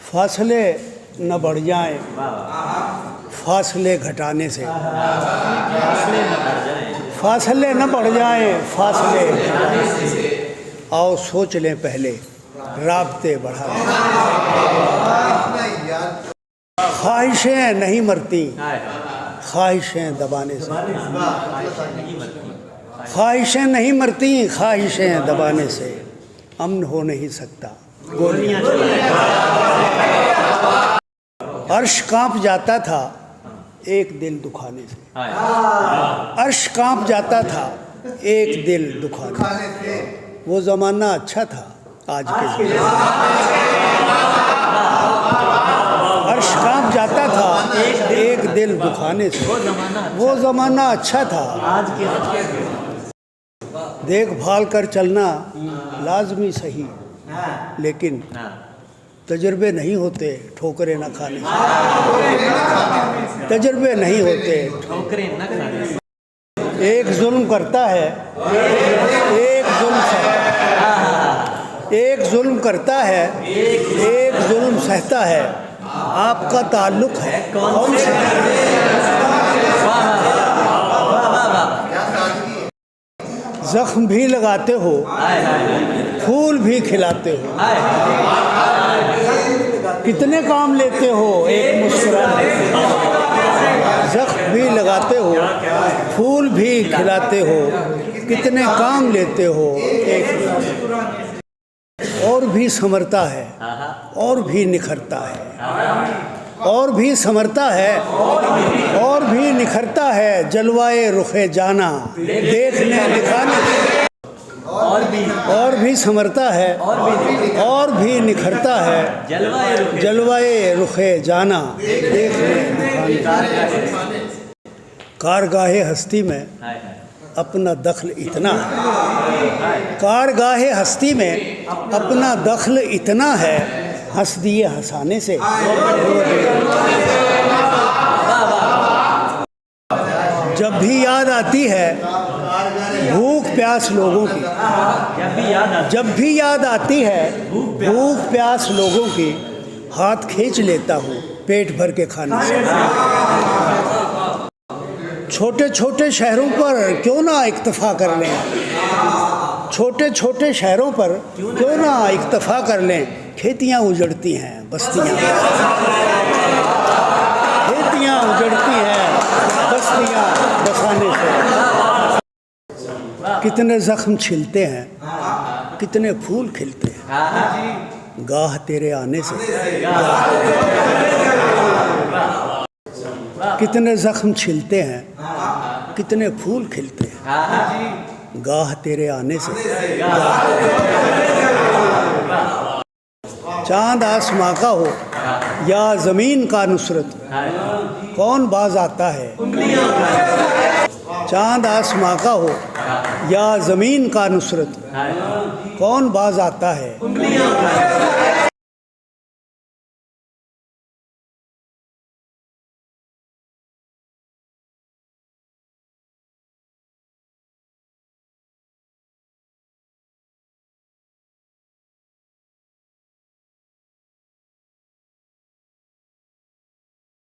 फासले न बढ़ जाएं फासले घटाने से, फासले न बढ़ जाएं फासले घटाने से, आओ सोच लें पहले राब्ते बढ़ाने। ख्वाहिशें नहीं मरती ख्वाहिशें दबाने से, ख्वाहिशें नहीं मरती ख्वाहिशें दबाने से, अमन हो नहीं सकता गोलियां अर्श कांप जाता था एक दिल दुखाने से, अर्श कांप जाता था एक दिल दुखाने से। वो ज़माना अच्छा था आज के अर्श कांप जाता था एक दिल दुखाने से, वो ज़माना अच्छा था आज के। देखभाल कर चलना लाजमी सही, लेकिन तजर्बे नहीं होते ठोकरें न खाने से, तजर्बे नहीं होते ठोकरें न खाने से। एक जुल्म करता है एक जुल्म सहता है, एक जुल्म करता है एक जुल्म सहता है, आपका ताल्लुक है कौन से? जख्म भी लगाते हो फूल भी खिलाते हो, कितने काम लेते हो एक मुस्कुराने से। जख्म भी लगाते हो फूल भी खिलाते हो, कितने काम लेते हो एक। और भी संवरता है और भी निखरता है, और भी संवरता है और भी निखरता है, जलवाए रुखे जाना देखने दिखाने। और भी संवरता है और भी निखरता है, जलवाए रुखे जाना देखने दिखाने। कारगाहे हस्ती में अपना दखल इतना है, कारगाहे हस्ती में अपना दखल इतना है, हंस दिए हंसाने से। जब भी याद आती है भूख प्यास लोगों की, जब भी याद आती है भूख प्यास लोगों की, हाथ खींच लेता हूँ पेट भर के खाने से। छोटे छोटे शहरों पर क्यों ना इक्तफा कर लें, छोटे छोटे शहरों पर क्यों ना इक्तफा कर लें, खेतियाँ उजड़ती हैं बस्तियाँ, खेतियाँ उजड़ती हैं बस्तियाँ बसाने से। कितने जख्म छिलते हैं कितने फूल खिलते हैं, गाह तेरे आने से। कितने जख्म छिलते हैं कितने फूल खिलते हैं, गाह तेरे आने से। चांद आसमां का हो या ज़मीन का नुसरत, कौन बाज आता है। चांद आसमां का हो या ज़मीन का नुसरत, कौन बाज आता है।